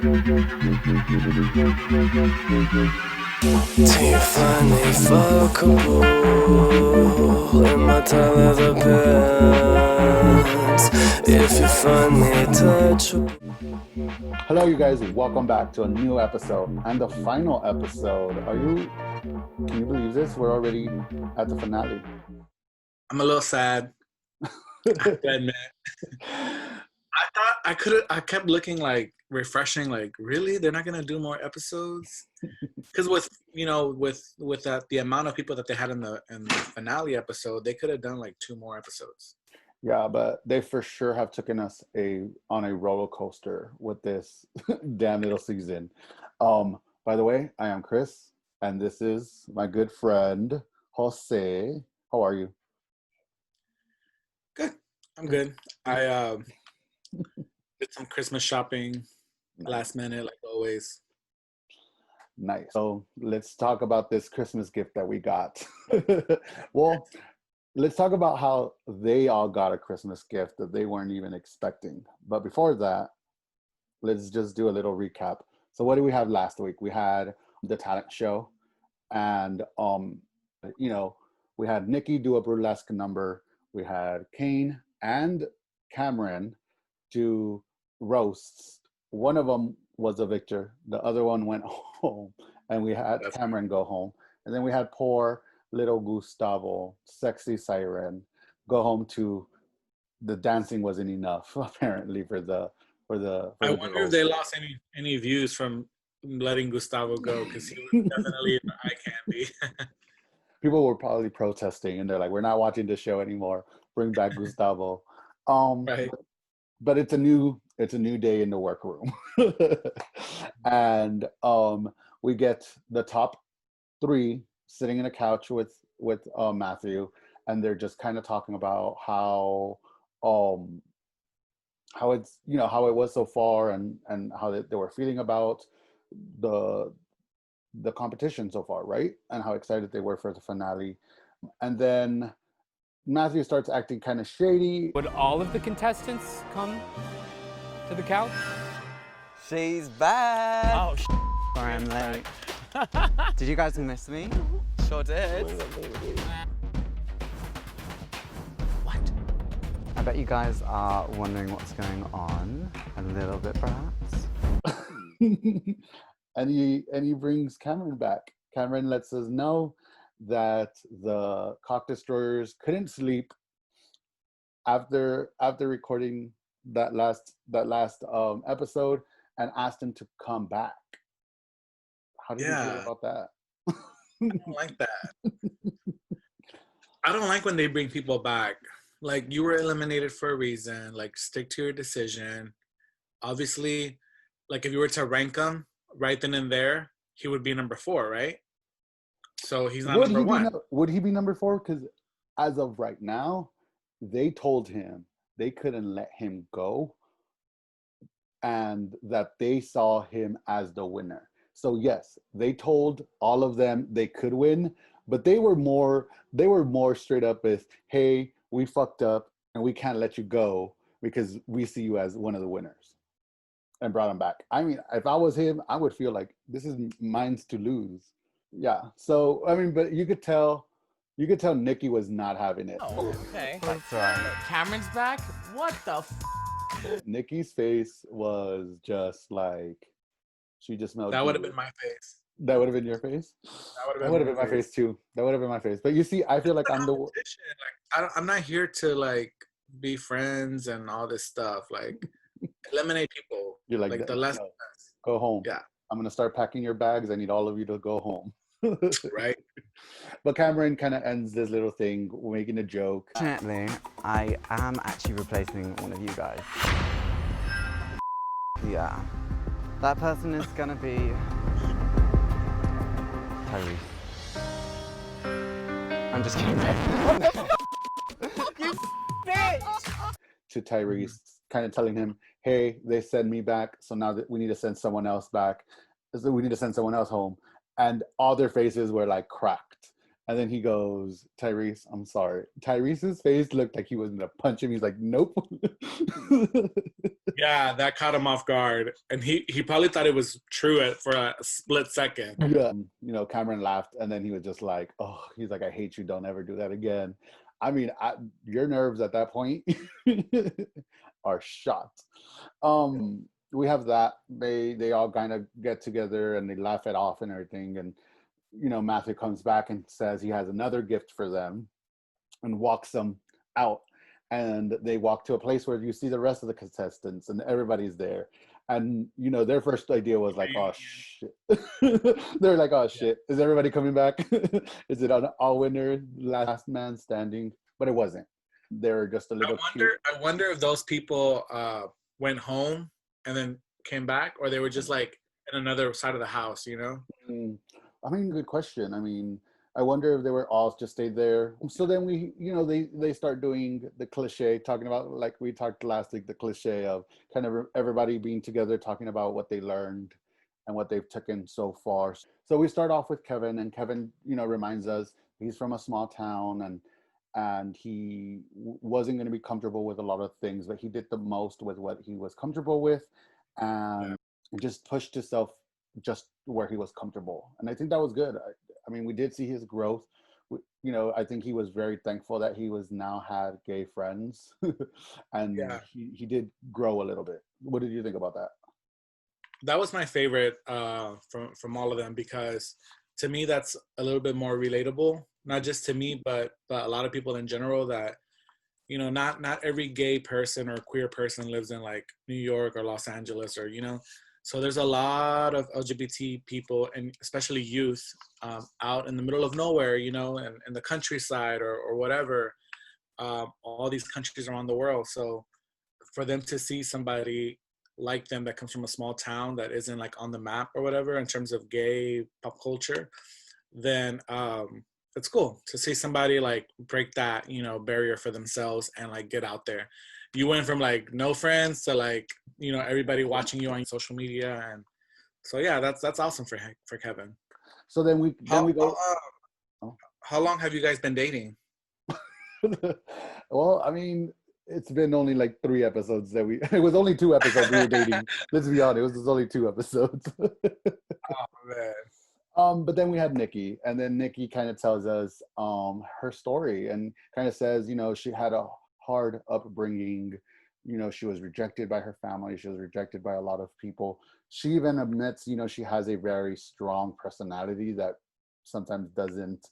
Do you find me fuckable in my tight leather pants? If you find me touchable. Hello, you guys. Welcome back to a new episode and the final episode. Can you believe this? We're already at the finale. I'm a little sad. I have to admit. I kept looking like refreshing, like really they're not gonna do more episodes, because with that the amount of people that they had in the finale episode, they could have done like 2 more episodes. Yeah, but they for sure have taken us on a roller coaster with this damn little season. By the way, I am Chris, and this is my good friend Jose. How are you? Good. I'm good. I did some Christmas shopping last minute, like always. Nice. So let's talk about this Christmas gift that we got. Well, let's talk about how they all got a Christmas gift that they weren't even expecting. But before that, let's just do a little recap. So what did we have last week? We had the talent show, and we had Nikki do a burlesque number. We had Kane and Cameron do roasts. One of them was a victor. The other one went home, and we had Cameron go home. And then we had poor little Gustavo, sexy siren, go home to the dancing wasn't enough apparently for the. I wonder if they lost any views from letting Gustavo go, because he was definitely an eye candy. People were probably protesting, and they're like, "We're not watching this show anymore. Bring back Gustavo." Right. But it's a new day in the workroom, and we get the top 3 sitting in a couch with Matthew, and they're just kind of talking about how it's how it was so far, and how they were feeling about the competition so far, right? And how excited they were for the finale. And then Matthew starts acting kind of shady. Would all of the contestants come to the couch? She's back. Oh, sorry I'm late. Did you guys miss me? Sure did. What? I bet you guys are wondering what's going on a little bit, perhaps. And he brings Cameron back. Cameron lets us know that the Cock Destroyers couldn't sleep after recording that last episode, and asked him to come back. How do you feel about that? I don't like that. I don't like when they bring people back. Like, you were eliminated for a reason. Like, stick to your decision. Obviously, like, if you were to rank him right then and there, he would be number 4, right? So he's not number 1. Would he be number 4? Because as of right now, they told him they couldn't let him go, and that they saw him as the winner. So yes, they told all of them they could win, but they were more straight up with, hey, we fucked up and we can't let you go because we see you as one of the winners, and brought him back. I mean, if I was him, I would feel like this is mine to lose. Yeah. So I mean, but you could tell Nikki was not having it. Oh, okay. That's right. Cameron's back? What the Nikki's face was just like, she just smelled. That would have been my face. That would have been your face? That would have been my face too. That would have been my face. But you see, I feel like I'm the... Like, I'm not here to like be friends and all this stuff. Like, eliminate people. You're like the less. Go home. Yeah. I'm going to start packing your bags. I need all of you to go home. Right. But Cameron kind of ends this little thing making a joke. Fortunately, I am actually replacing one of you guys. Yeah. That person is gonna be Tyrese. I'm just kidding. You bitch! To Tyrese, kind of telling him, hey, they send me back, so now that we need to send someone else back. So we need to send someone else home. And all their faces were like cracked. And then he goes, Tyrese, I'm sorry. Tyrese's face looked like he was going to punch him. He's like, nope. Yeah, that caught him off guard. And he probably thought it was true for a split second. Yeah. You know, Cameron laughed, and then he was just like, oh, he's like, I hate you. Don't ever do that again. I mean, your nerves at that point are shot. We have that. They all kind of get together and they laugh it off and everything. And, you know, Matthew comes back and says he has another gift for them and walks them out. And they walk to a place where you see the rest of the contestants and everybody's there. And, you know, their first idea was like, oh, shit. They're like, oh, shit. Is everybody coming back? Is it an all winner, last man standing? But it wasn't. They were just a little I wonder if those people went home and then came back, or they were just like in another side of the house, you know? I mean, good question. I mean, I wonder if they were all just stayed there. So then we, you know, they start doing the cliche, talking about, like we talked last week, the cliche of kind of everybody being together, talking about what they learned and what they've taken so far. So we start off with Kevin, and Kevin, you know, reminds us he's from a small town and he wasn't going to be comfortable with a lot of things, but he did the most with what he was comfortable with and just pushed himself just where he was comfortable. And I think that was good. I mean, we did see his growth. You know, I think he was very thankful that he was now had gay friends and he did grow a little bit. What did you think about that? That was my favorite from all of them, because to me, that's a little bit more relatable. Not just to me, but a lot of people in general, that, you know, not every gay person or queer person lives in like New York or Los Angeles, or, you know, so there's a lot of LGBT people, and especially youth, out in the middle of nowhere, you know, and in the countryside or whatever, all these countries around the world. So for them to see somebody like them that comes from a small town that isn't like on the map or whatever in terms of gay pop culture, then it's cool to see somebody like break that, you know, barrier for themselves and like get out there. You went from like no friends to like, you know, everybody watching you on social media. And so, yeah, that's awesome for Kevin. So then we go. How long have you guys been dating? Well, I mean, it's been only like 3 episodes it was only 2 episodes we were dating. Let's be honest, it was only 2 episodes. Oh, man. But then we had Nikki, and then Nikki kind of tells us her story and kind of says, you know, she had a hard upbringing. You know, she was rejected by her family. She was rejected by a lot of people. She even admits, you know, she has a very strong personality that sometimes doesn't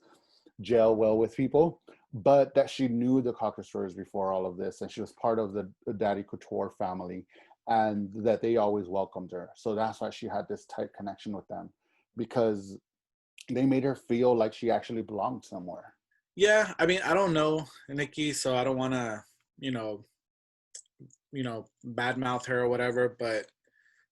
gel well with people, but that she knew the Cock Destroyers before all of this, and she was part of the Daddy Couture family, and that they always welcomed her. So that's why she had this tight connection with them, because they made her feel like she actually belonged somewhere. Yeah, I mean, I don't know Nikki, so I don't want to, you know, badmouth her or whatever, but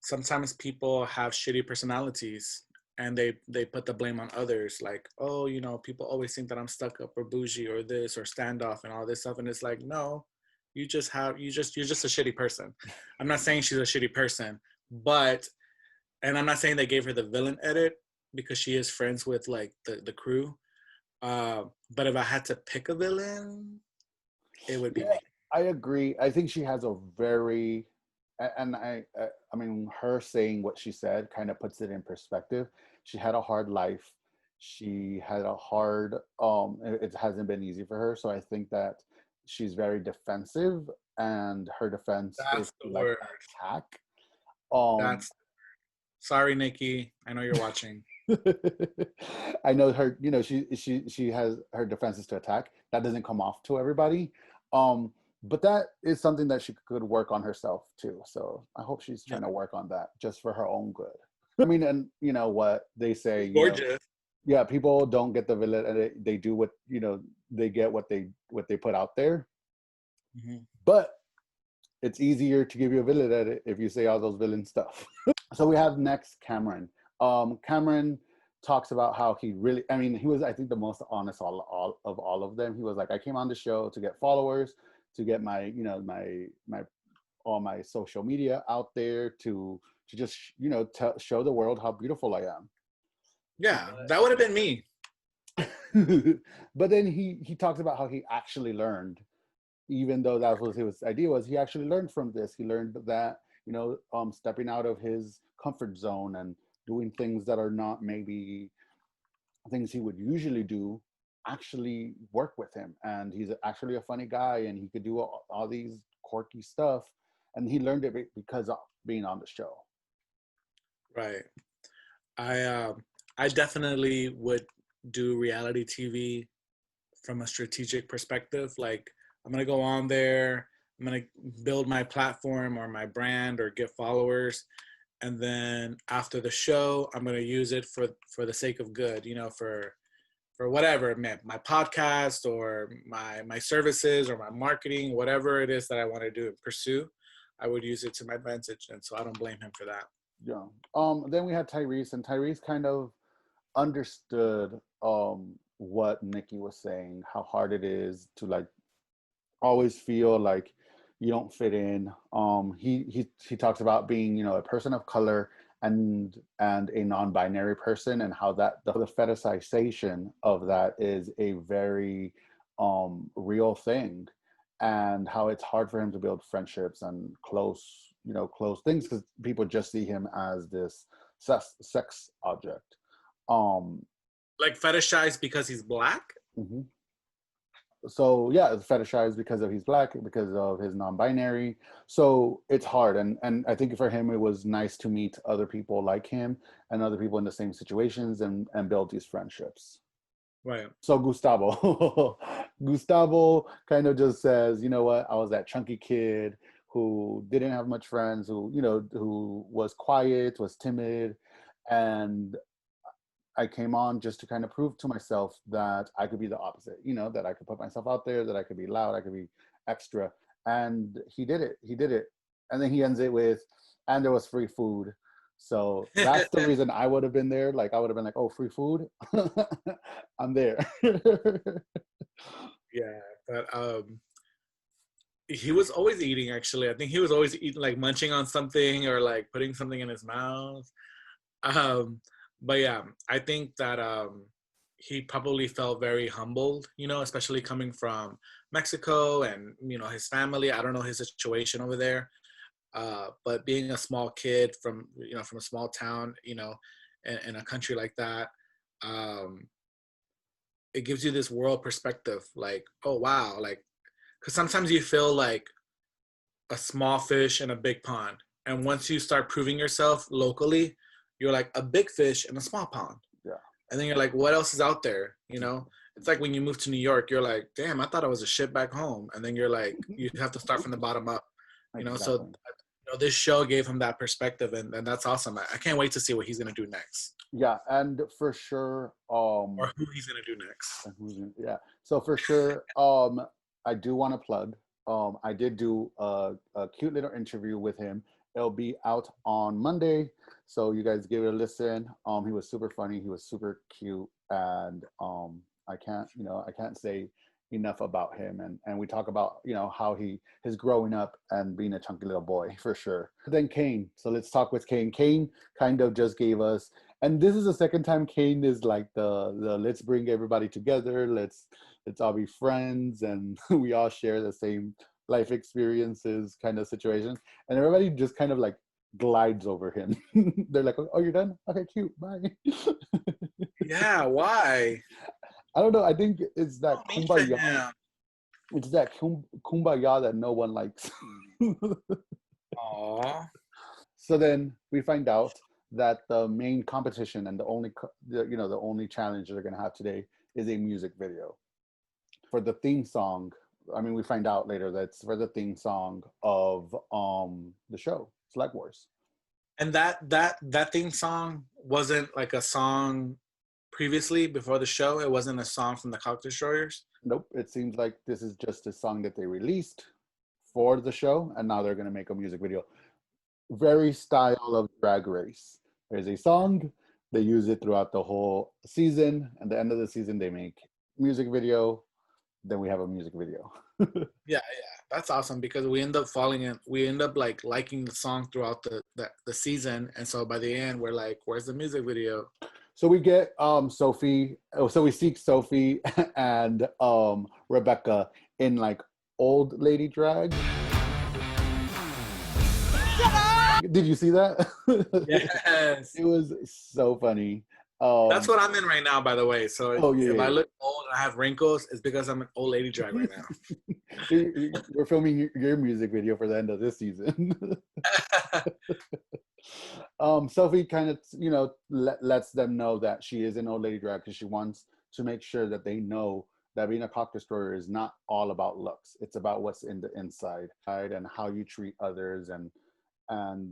sometimes people have shitty personalities and they put the blame on others, like, oh, you know, people always think that I'm stuck up or bougie or this or standoff and all this stuff, and it's like, no, you're just a shitty person. I'm not saying she's a shitty person, and I'm not saying they gave her the villain edit because she is friends with like the crew, but if I had to pick a villain, it would be me. I agree. I think she has a very, and I mean, her saying what she said kind of puts it in perspective. She had a hard life. She had a hard, it hasn't been easy for her. So I think that she's very defensive, and her defense is like an attack. Sorry, Nikki. I know you're watching. I know her, you know, she has her defenses to attack. That doesn't come off to everybody. But that is something that she could work on herself too. So I hope she's trying to work on that just for her own good. I mean, and you know what they say, gorgeous. Yeah, people don't get the villain, and they do what, you know, they get what they put out there. Mm-hmm. But it's easier to give you a villain edit if you say all those villain stuff. So we have next Cameron. Cameron talks about how he really, I mean, he was, I think, the most honest of all of them. He was like, I came on the show to get followers, to get my, you know, all my social media out there, to just, you know, show the world how beautiful I am. Yeah, that would have been me. But then he talks about how he actually learned, even though that was his idea, was he actually learned from this. He learned that, stepping out of his comfort zone and doing things that are not maybe things he would usually do actually work with him. And he's actually a funny guy, and he could do all these quirky stuff. And he learned it because of being on the show. Right. I definitely would do reality TV from a strategic perspective. Like, I'm gonna go on there, I'm gonna build my platform or my brand or get followers, and then after the show, I'm gonna use it for the sake of good, for whatever, my podcast or my services or my marketing, whatever it is that I want to do and pursue, I would use it to my advantage, and so I don't blame him for that. Yeah. Then we had Tyrese, and Tyrese kind of understood what Nikki was saying, how hard it is to like always feel like you don't fit in. He talks about being, a person of color and a non-binary person, and how that the fetishization of that is a very real thing, and how it's hard for him to build friendships and close things because people just see him as this sex object. Like fetishized because he's Black? Mm-hmm. So yeah, it's fetishized because of he's Black, because of his non-binary. So it's hard, and I think for him it was nice to meet other people like him and other people in the same situations and build these friendships. Right. So Gustavo kind of just says, you know what, I was that chunky kid who didn't have much friends, who was quiet, was timid, and I came on just to kind of prove to myself that I could be the opposite, that I could put myself out there, that I could be loud, I could be extra. And he did it. And then he ends it with, and there was free food. So that's the reason I would have been there. Like, I would have been like, oh, free food? I'm there. Yeah, but he was always eating, actually. I think he was always eating, like munching on something or like putting something in his mouth. But yeah, I think that he probably felt very humbled, especially coming from Mexico and, his family. I don't know his situation over there. But being a small kid from a small town, in a country like that, it gives you this world perspective. Like, oh, wow. Like, because sometimes you feel like a small fish in a big pond. And once you start proving yourself locally, you're like a big fish in a small pond. Yeah. And then you're like, what else is out there? It's like when you move to New York, you're like, damn, I thought I was a shit back home. And then you're like, you have to start from the bottom up, Exactly. So this show gave him that perspective, and that's awesome. I can't wait to see what he's going to do next. Yeah. And for sure, or who he's going to do next. Yeah. So for sure, I do want to plug, I did do a cute little interview with him. It'll be out on Monday, so you guys give it a listen. He was super funny. He was super cute, and I can't say enough about him. And we talk about how his growing up and being a chunky little boy for sure. Then Kane. So let's talk with Kane. Kane kind of just gave us, and this is the second time Kane is like the let's bring everybody together. Let's all be friends, and we all share the same life experiences kind of situation, and everybody just kind of like glides over him. They're like, oh, you're done? Okay, cute, bye. Yeah, why? I don't know. I think it's that kumbaya. It's that kumbaya that no one likes. Aww. So then we find out that the main competition and the only challenge they're gonna have today is a music video for the theme song. I mean, we find out later that it's for the theme song of the show, Slag Wars. And that theme song wasn't like a song previously before the show? It wasn't a song from the Cock Destroyers? Nope. It seems like this is just a song that they released for the show, and now they're going to make a music video. Very style of Drag Race. There's a song, they use it throughout the whole season. At the end of the season, they make music video. Then we have a music video. Yeah, that's awesome, because we end up like liking the song throughout the season, and so by the end we're like, where's the music video? So we get Sophie. So we see Sophie and Rebecca in like old lady drag. Did you see that? Yes. It was so funny. That's what I'm in right now, by the way. So if I look old and I have wrinkles, it's because I'm an old lady drag right now. We're filming your music video for the end of this season. Sophie kind of, lets them know that she is an old lady drag because she wants to make sure that they know that being a cock destroyer is not all about looks. It's about what's in the inside, right? And how you treat others and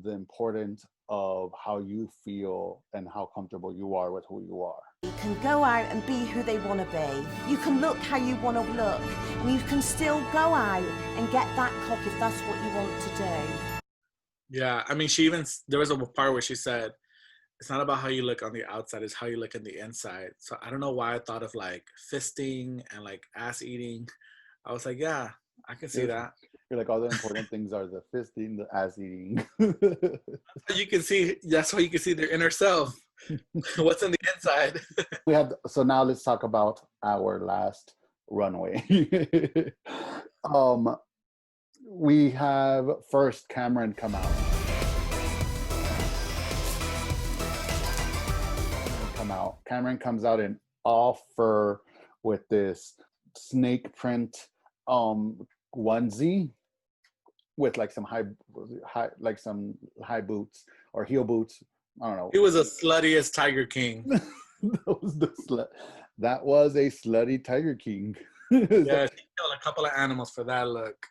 the importance of how you feel and how comfortable you are with who you are. You can go out and be who they want to be. You can look how you want to look, and you can still go out and get that cock if that's what you want to do. Yeah, I mean, there was a part where she said, it's not about how you look on the outside, it's how you look on the inside. So I don't know why I thought of like fisting and like ass eating. I was like, yeah, I can see that. You're like, all the important things are the fisting, the ass eating. You can see, that's why you can see their inner self. What's on the inside. So now let's talk about our last runway. We have first Cameron come out. Cameron comes out in all fur with this snake print onesie with like some high boots or heel boots. I don't know. He was a sluttiest Tiger King. That was a slutty Tiger King. Yeah, he killed a couple of animals for that look.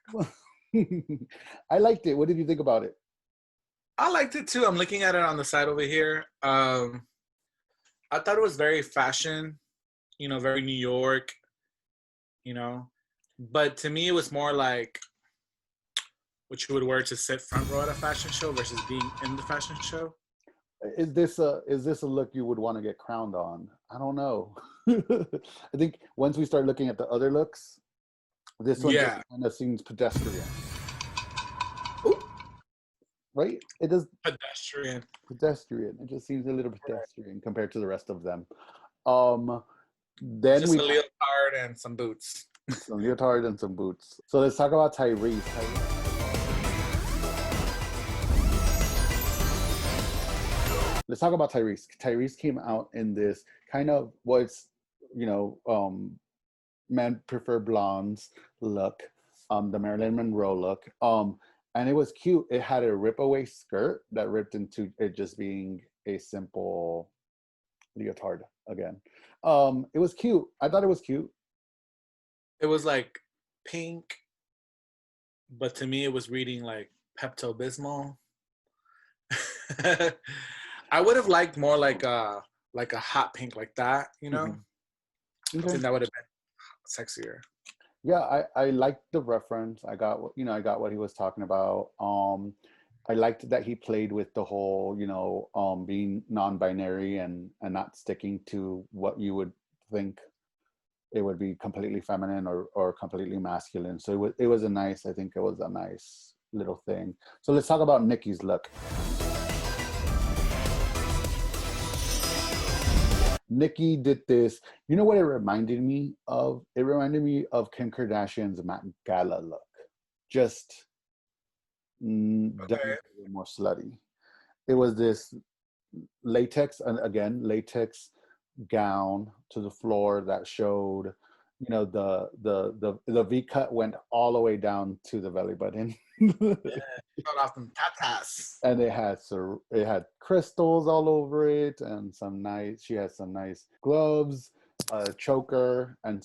I liked it. What did you think about it? I liked it too. I'm looking at it on the side over here. I thought it was very fashion, very New York, But to me, it was more like what you would wear to sit front row at a fashion show versus being in the fashion show. Is this a look you would want to get crowned on? I don't know. I think once we start looking at the other looks, this one just kind of seems pedestrian. Ooh. Right? It does. Pedestrian. It just seems a little pedestrian compared to the rest of them. Then just a leotard and some boots. Some leotard and some boots. So let's talk about Tyrese. Let's talk about Tyrese. Tyrese came out in this kind of men prefer blondes look, the Marilyn Monroe look. And it was cute. It had a rip-away skirt that ripped into it just being a simple leotard again. It was cute. I thought it was cute. It was like pink, but to me it was reading like Pepto-Bismol. I would have liked more like a hot pink like that, Mm-hmm. I think that would have been sexier. Yeah, I liked the reference. I got what he was talking about. I liked that he played with the whole, being non-binary and not sticking to what you would think it would be completely feminine or completely masculine. So it was a nice little thing. So let's talk about Nikki's look. Nikki did this. You know what it reminded me of? It reminded me of Kim Kardashian's Met Gala look. Just definitely a little more slutty. It was this latex gown to the floor that showed, the V cut went all the way down to the belly button. Showed off them tatas. And it had crystals all over it, and she had some nice gloves, a choker, and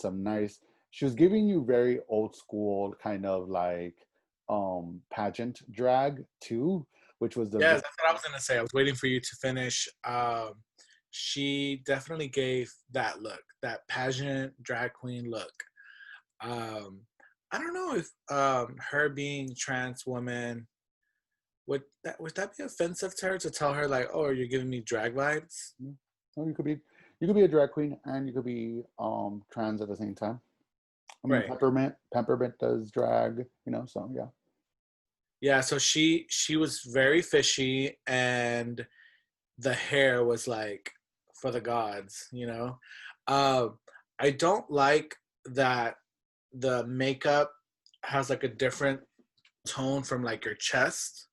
she was giving you very old school kind of like pageant drag too, which was that's what I was gonna say. I was waiting for you to finish. She definitely gave that look, that pageant drag queen look. I don't know if her being trans woman would that be offensive to her to tell her like, oh, you're giving me drag vibes? Well, you could be a drag queen and you could be trans at the same time. I mean, right. Peppermint does drag, so yeah. Yeah, so she was very fishy, and the hair was like for the gods, you know. I don't like that the makeup has like a different tone from like your chest.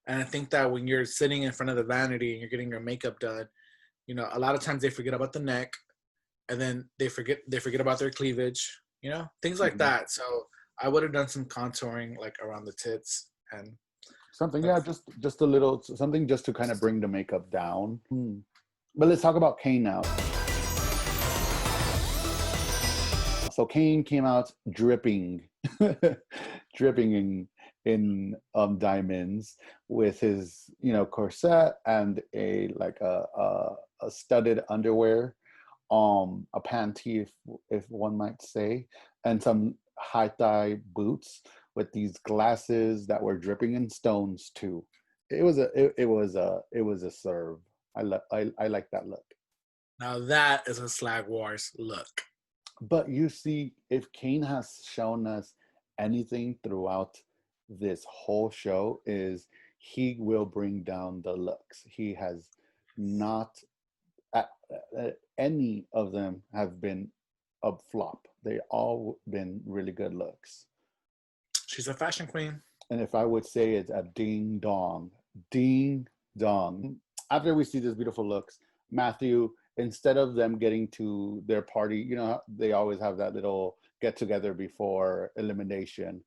And I think that when you're sitting in front of the vanity and you're getting your makeup done, you know, a lot of times they forget about the neck, and then they forget about their cleavage, you know, things like that. So I would have done some contouring like around the tits and something, yeah, just a little something just to kind of bring the makeup down. But let's talk about Kane now. So Kane came out dripping, dripping in diamonds with his, you know, corset and a studded underwear, a panty, if one might say, and some high thigh boots with these glasses that were dripping in stones too. It was a serve. I like that look. now that is a Slag Wars look. But you see, if Kane has shown us anything throughout this whole show, is he will bring down the looks. He has not, any of them have been a flop. They all been really good looks. She's a fashion queen. And if I would say it's a ding dong. After we see these beautiful looks, Matthew, instead of them getting to their party, you know, they always have that little get together before elimination.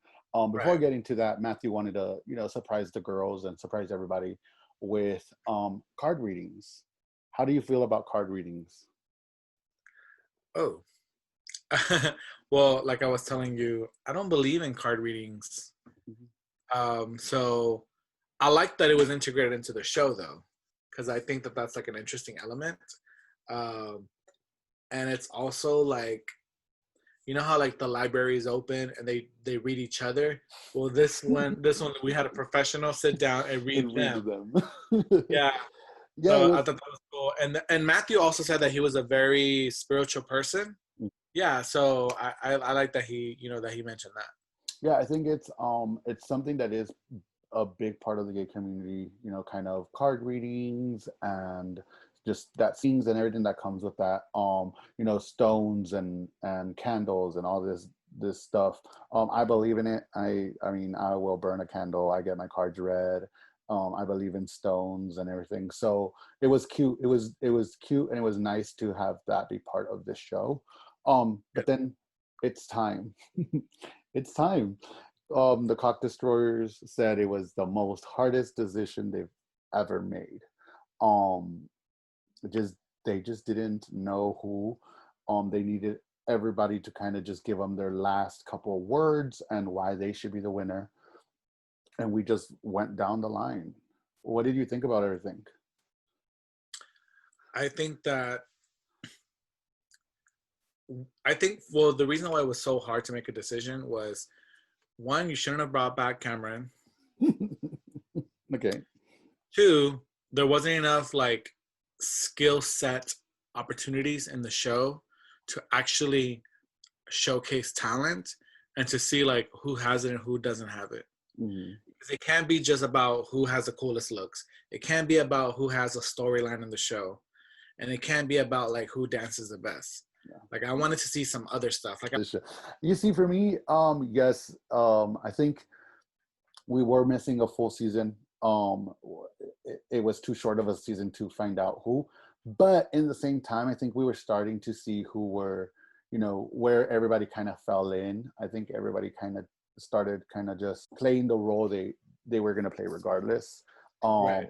Before getting to that, Matthew wanted to, you know, surprise the girls and surprise everybody with card readings. How do you feel about card readings? Oh, well, like I was telling you, I don't believe in card readings. So I like that it was integrated into the show, though, because I think that that's like an interesting element. And it's also like, you know how like the library is open and they read each other. Well, this one we had a professional sit down and read them. Yeah. Yeah, So I thought that was cool. And Matthew also said that he was a very spiritual person. Yeah. So I like that he, you know, that he mentioned that. Yeah, I think it's something that is a big part of the gay community, you know, kind of card readings and just that scenes and everything that comes with that, you know, stones and candles and all this stuff. I believe in it. I mean, I will burn a candle. I get my cards read. I believe in stones and everything. So it was cute. It was cute, and it was nice to have that be part of this show. But then it's time. It's time. The Cock Destroyers said it was the most hardest decision they've ever made. They just didn't know who. They needed everybody to kind of just give them their last couple of words and why they should be the winner. And we just went down the line. What did you think about everything? I think well, the reason why it was so hard to make a decision was, one, you shouldn't have brought back Cameron. Okay. Two, there wasn't enough like skill set opportunities in the show to actually showcase talent and to see like who has it and who doesn't have it. Because it can't be just about who has the coolest looks. It can't be about who has a storyline in the show, and it can't be about like who dances the best. Yeah. Like I wanted to see some other stuff. Like you see, for me, yes, I think we were missing a full season. It was too short of a season to find out who, but in the same time, I think we were starting to see who were, you know, where everybody kind of fell in. I think everybody kind of started kind of just playing the role they were going to play regardless. Right.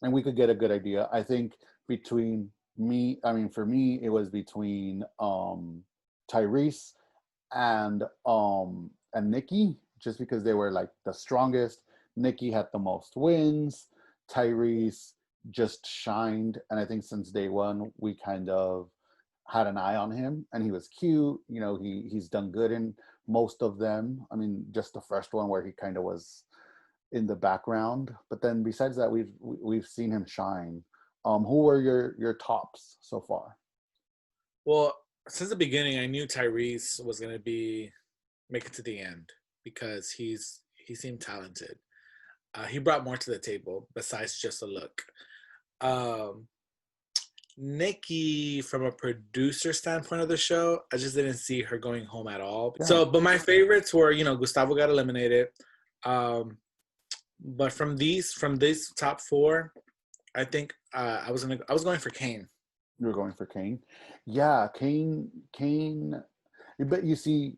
And we could get a good idea. I think between me, I mean, for me, it was between Tyrese and Nikki, just because they were like the strongest. Nikki had the most wins. Tyrese just shined, and I think since day one we kind of had an eye on him, and he was cute. You know, he's done good in most of them. I mean, just the first one where he kind of was in the background, but then besides that, we've seen him shine. Who were your tops so far? Well, since the beginning, I knew Tyrese was gonna make it to the end because he seemed talented. He brought more to the table besides just a look. Nikki, from a producer standpoint of the show, I just didn't see her going home at all. Yeah. So, but my favorites were, Gustavo got eliminated. But from these top four, I think I was going for Kane. You were going for Kane? Yeah, Kane. But you see,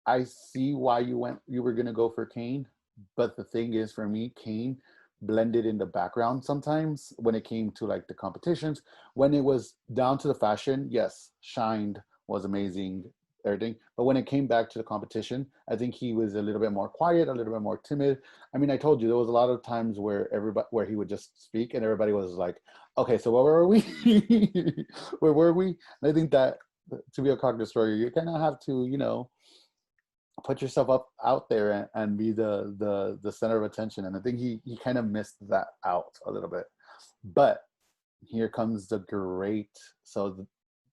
I see why you were gonna go for Kane. But the thing is, for me, Kane blended in the background sometimes when it came to like the competitions. When it was down to the fashion, yes, shined, was amazing, everything. But when it came back to the competition, I think he was a little bit more quiet, a little bit more timid. I mean, I told you there was a lot of times where he would just speak and everybody was like, okay, so where were we? Where were we? And I think that to be a Cock Destroyer, you kind of have to, put yourself out there and be the center of attention. And I think he kind of missed that out a little bit. But here comes the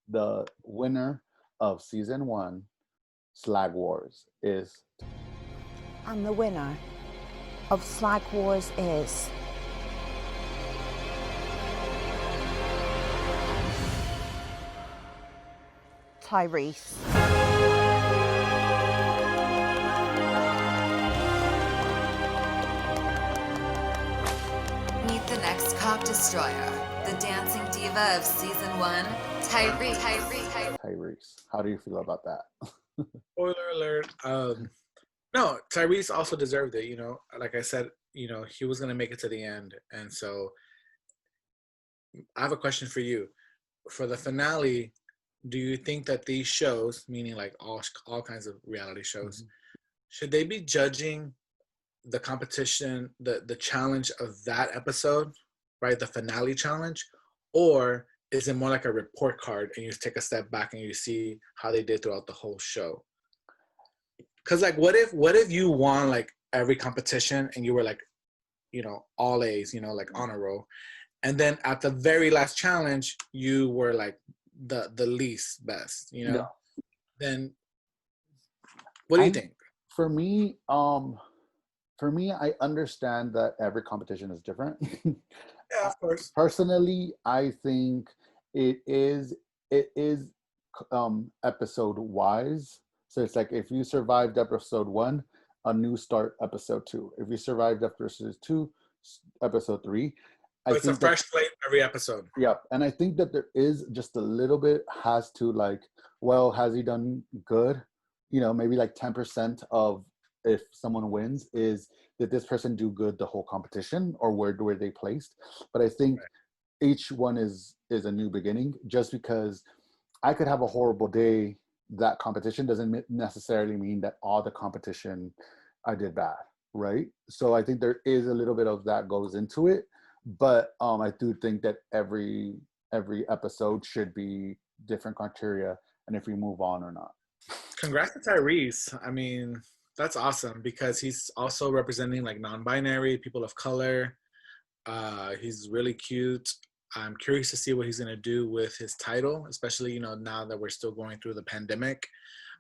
the winner of season 1, Slag Wars, is. And the winner of Slag Wars is Tyrese. Meet the next Cock Destroyer, the dancing diva of season 1, Tyrese. Tyrese. How do you feel about that? Spoiler alert. No, Tyrese also deserved it. Like I said, he was gonna make it to the end, and so I have a question for you. For the finale, do you think that these shows, meaning like all kinds of reality shows, should they be judging the competition, the challenge of that episode, right? The finale challenge, or is it more like a report card and you take a step back and you see how they did throughout the whole show? Because like, what if you won like every competition and you were like, all A's, like honor roll, and then at the very last challenge you were like the least best, No. Then what do you think? For me, I understand that every competition is different. Yeah, of course. Personally, I think it is episode wise. So it's like if you survived episode 1, a new start episode 2. If you survived episode 2, episode 3. It's a fresh slate every episode. Yeah, and I think that there is just a little bit has to like, well, has he done good? Maybe like 10% of if someone wins is did this person do good the whole competition or where were they placed? But I think each one is a new beginning. Just because I could have a horrible day, that competition doesn't necessarily mean that all the competition I did bad, right? So I think there is a little bit of that goes into it. But I do think that every episode should be different criteria and if we move on or not. Congrats to Tyrese. I mean, that's awesome because he's also representing like non-binary, people of color. He's really cute. I'm curious to see what he's gonna do with his title, especially now that we're still going through the pandemic.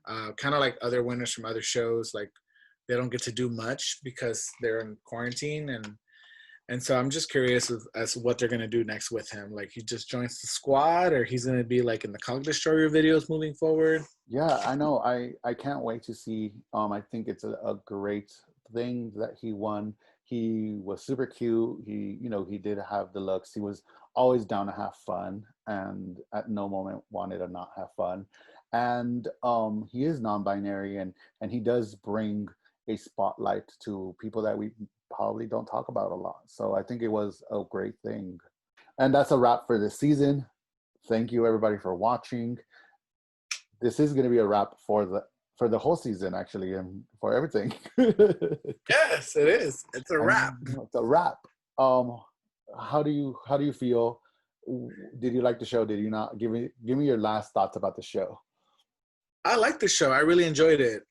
Kind of like other winners from other shows, like they don't get to do much because they're in quarantine, and so I'm just curious as to what they're gonna do next with him. Like he just joins the squad, or he's gonna be like in the Cock Destroyer videos moving forward. Yeah, I know. I can't wait to see. I think it's a great thing that he won. He was super cute. He did have the looks. He was always down to have fun, and at no moment wanted to not have fun. And he is non-binary, and he does bring a spotlight to people that we probably don't talk about a lot. So I think it was a great thing. And that's a wrap for this season. Thank you everybody for watching. This is going to be a wrap for the whole season, actually, and for everything. Yes, it is. It's a wrap. It's a wrap. How do you feel? Did you like the show? Did you not? Give me your last thoughts about the show. I like the show. I really enjoyed it.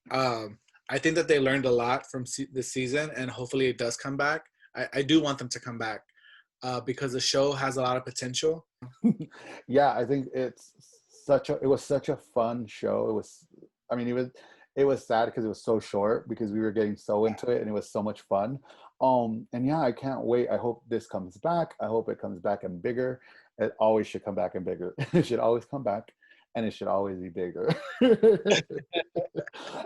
I think that they learned a lot from this season, and hopefully it does come back. I do want them to come back because the show has a lot of potential. Yeah, I think it was such a fun show. It was sad because it was so short because we were getting so into it and it was so much fun. And yeah, I can't wait. I hope this comes back. I hope it comes back and bigger. It always should come back and bigger. It should always come back, and it should always be bigger.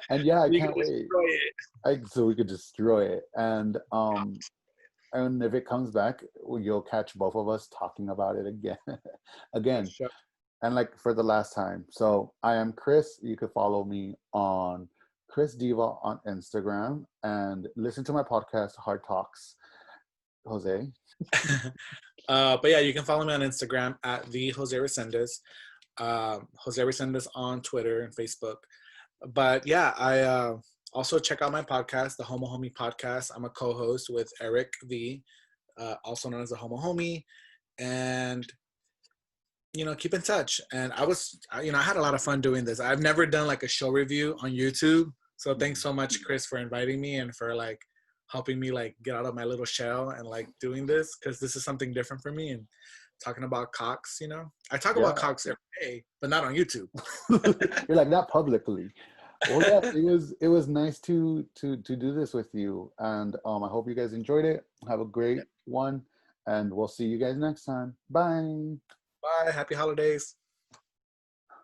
And yeah, I can't wait. So we could destroy it. And if it comes back, you'll catch both of us talking about it again. Sure. And like for the last time. So I am Chris. You could follow me on Chris Diva on Instagram and listen to my podcast, Hard Talks. Jose. But yeah, you can follow me on Instagram at the Jose Resendez. Jose Resendez on Twitter and Facebook. But yeah, I also check out my podcast, the Homo Homie Podcast. I'm a co-host with Eric V, also known as the Homo Homie. And keep in touch. And I had a lot of fun doing this. I've never done like a show review on YouTube. So thanks so much, Chris, for inviting me and for like helping me like get out of my little shell and like doing this, because this is something different for me and talking about cocks. I talk about cocks every day, but not on YouTube. You're like, not publicly. Well, yeah, it was nice to do this with you, and I hope you guys enjoyed it. Have a great one, and we'll see you guys next time. Bye. Bye. Happy holidays.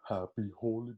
Happy holidays.